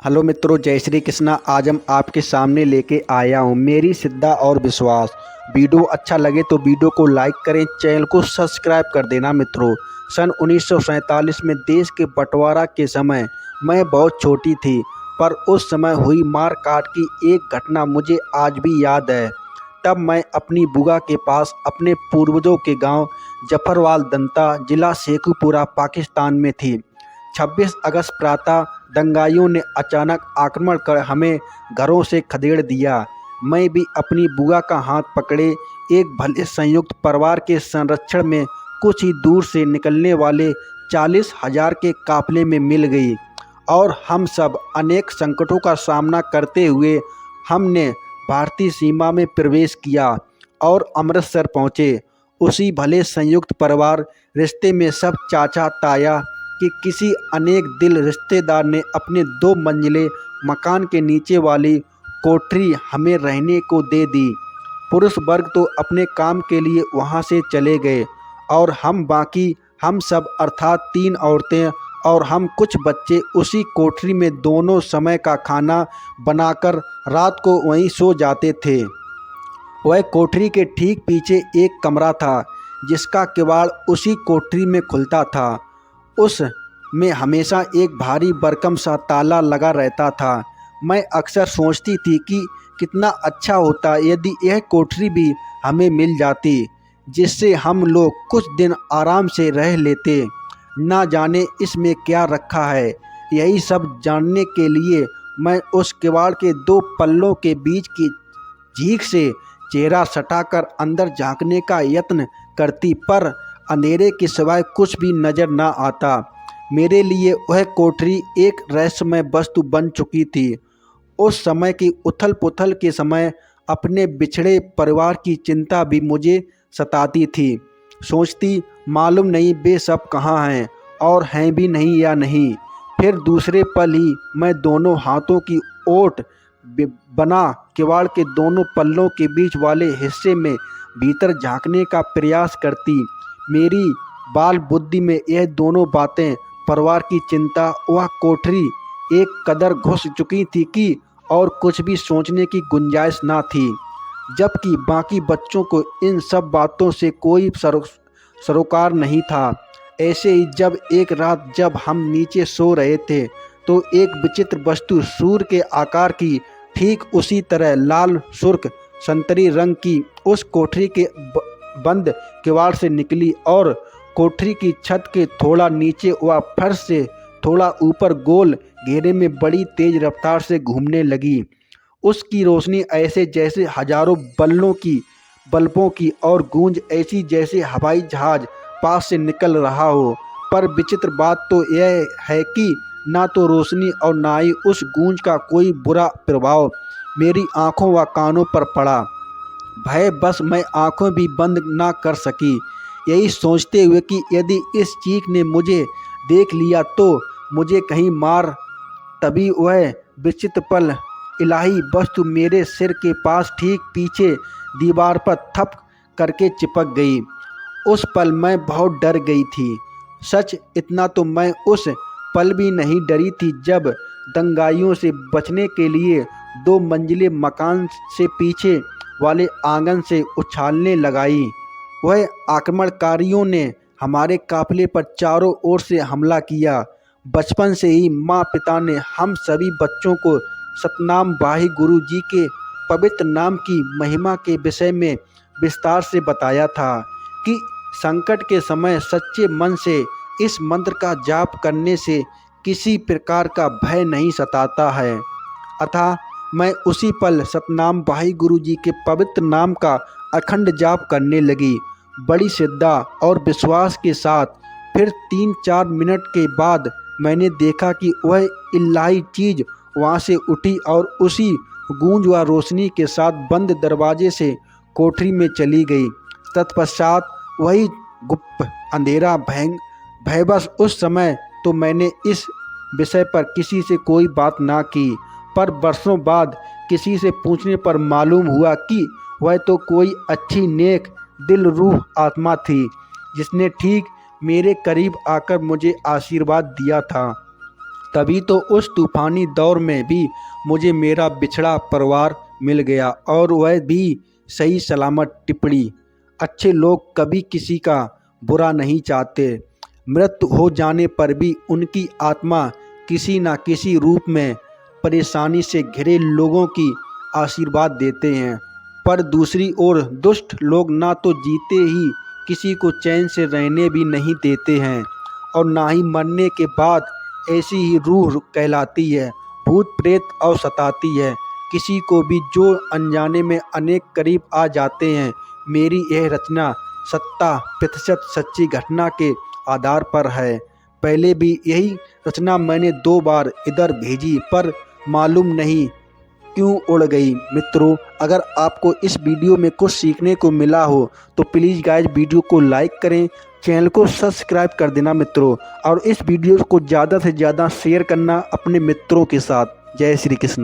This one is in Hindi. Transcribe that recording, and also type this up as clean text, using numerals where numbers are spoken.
हेलो मित्रों, जय श्री कृष्णा। आज हम आपके सामने लेके आया हूँ मेरी श्रद्धा और विश्वास। वीडियो अच्छा लगे तो वीडियो को लाइक करें, चैनल को सब्सक्राइब कर देना। मित्रों, सन 1947 में देश के बंटवारा के समय मैं बहुत छोटी थी, पर उस समय हुई मार काट की एक घटना मुझे आज भी याद है। तब मैं अपनी बुआ के पास अपने पूर्वजों के गांव जफरवाल दंता, जिला शेखुपुरा, पाकिस्तान में थी। 26 अगस्त प्रातः दंगाइयों ने अचानक आक्रमण कर हमें घरों से खदेड़ दिया। मैं भी अपनी बुआ का हाथ पकड़े एक भले संयुक्त परिवार के संरक्षण में कुछ ही दूर से निकलने वाले 40,000 के काफिले में मिल गई, और हम सब अनेक संकटों का सामना करते हुए हमने भारतीय सीमा में प्रवेश किया और अमृतसर पहुँचे। उसी भले संयुक्त परिवार रिश्ते में सब चाचा ताया कि किसी अनेक दिल रिश्तेदार ने अपने 2 मंजिले मकान के नीचे वाली कोठरी हमें रहने को दे दी। पुरुष वर्ग तो अपने काम के लिए वहां से चले गए, और हम सब अर्थात 3 औरतें और हम कुछ बच्चे उसी कोठरी में दोनों समय का खाना बनाकर रात को वहीं सो जाते थे। वह कोठरी के ठीक पीछे एक कमरा था जिसका किवाड़ उसी कोठरी में खुलता था। उस में हमेशा एक भारी भरकम सा ताला लगा रहता था। मैं अक्सर सोचती थी कि कितना अच्छा होता यदि यह कोठरी भी हमें मिल जाती, जिससे हम लोग कुछ दिन आराम से रह लेते। ना जाने इसमें क्या रखा है। यही सब जानने के लिए मैं उस किवाड़ के 2 पल्लों के बीच की झीक से चेहरा सटाकर अंदर झांकने का यत्न करती, पर अंधेरे के सिवाय कुछ भी नजर न आता। मेरे लिए वह कोठरी एक रहस्यमय वस्तु बन चुकी थी। उस समय की उथल पुथल के समय अपने बिछड़े परिवार की चिंता भी मुझे सताती थी। सोचती, मालूम नहीं वे सब कहाँ हैं, और हैं भी नहीं या नहीं। फिर दूसरे पल ही मैं दोनों हाथों की ओट बना किवाड़ के दोनों पल्लों के बीच वाले हिस्से में भीतर झांकने का प्रयास करती। मेरी बाल बुद्धि में यह दोनों बातें, परिवार की चिंता, वह कोठरी, एक कदर घुस चुकी थी कि और कुछ भी सोचने की गुंजाइश ना थी। जबकि बाकी बच्चों को इन सब बातों से कोई सरोकार नहीं था। ऐसे ही जब एक रात जब हम नीचे सो रहे थे, तो एक विचित्र वस्तु सूर्य के आकार की ठीक उसी तरह लाल सुर्ख संतरी रंग की उस कोठरी के बंद किवाड़ से निकली, और कोठरी की छत के थोड़ा नीचे व फर्श से थोड़ा ऊपर गोल घेरे में बड़ी तेज रफ्तार से घूमने लगी। उसकी रोशनी ऐसे जैसे हजारों बल्बों की, और गूंज ऐसी जैसे हवाई जहाज पास से निकल रहा हो। पर विचित्र बात तो यह है कि ना तो रोशनी और ना ही उस गूंज का कोई बुरा प्रभाव मेरी आंखों व कानों पर पड़ा। भय बस मैं आंखें भी बंद ना कर सकी, यही सोचते हुए कि यदि इस चीख ने मुझे देख लिया तो मुझे कहीं मार। तभी वह विचित्र पल इलाही वस्तु मेरे सिर के पास ठीक पीछे दीवार पर थप करके चिपक गई। उस पल मैं बहुत डर गई थी। सच इतना तो मैं उस पल भी नहीं डरी थी जब दंगाइयों से बचने के लिए 2 मंजिले मकान से पीछे वाले आंगन से उछालने लगाई। वह आक्रमणकारियों ने हमारे काफिले पर चारों ओर से हमला किया। बचपन से ही माँ पिता ने हम सभी बच्चों को सतनाम भाई गुरु जी के पवित्र नाम की महिमा के विषय में विस्तार से बताया था कि संकट के समय सच्चे मन से इस मंत्र का जाप करने से किसी प्रकार का भय नहीं सताता है। अतः मैं उसी पल सतनाम भाई गुरु जी के पवित्र नाम का अखंड जाप करने लगी, बड़ी श्रद्धा और विश्वास के साथ। फिर 3-4 मिनट के बाद मैंने देखा कि वह इलाही चीज़ वहाँ से उठी और उसी गूंज व रोशनी के साथ बंद दरवाजे से कोठरी में चली गई। तत्पश्चात वही गुप्त अंधेरा भय बस। उस समय तो मैंने इस विषय पर किसी से कोई बात ना की, पर बरसों बाद किसी से पूछने पर मालूम हुआ कि वह तो कोई अच्छी नेक दिल रूह आत्मा थी, जिसने ठीक मेरे करीब आकर मुझे आशीर्वाद दिया था। तभी तो उस तूफानी दौर में भी मुझे मेरा बिछड़ा परिवार मिल गया, और वह भी सही सलामत। टिप्पणी: अच्छे लोग कभी किसी का बुरा नहीं चाहते। मृत्यु हो जाने पर भी उनकी आत्मा किसी न किसी रूप में परेशानी से घिरे लोगों की आशीर्वाद देते हैं। पर दूसरी ओर दुष्ट लोग ना तो जीते ही किसी को चैन से रहने भी नहीं देते हैं, और ना ही मरने के बाद ऐसी ही रूह कहलाती है। भूत प्रेत और सताती है किसी को भी जो अनजाने में अनेक करीब आ जाते हैं। मेरी यह रचना 70% सच्ची घटना के आधार पर है। पहले भी यही रचना मैंने 2 बार इधर भेजी, पर मालूम नहीं क्यों उड़ गई। मित्रों, अगर आपको इस वीडियो में कुछ सीखने को मिला हो तो प्लीज़ गाइज वीडियो को लाइक करें, चैनल को सब्सक्राइब कर देना मित्रों, और इस वीडियो को ज़्यादा से ज़्यादा शेयर करना अपने मित्रों के साथ। जय श्री कृष्ण।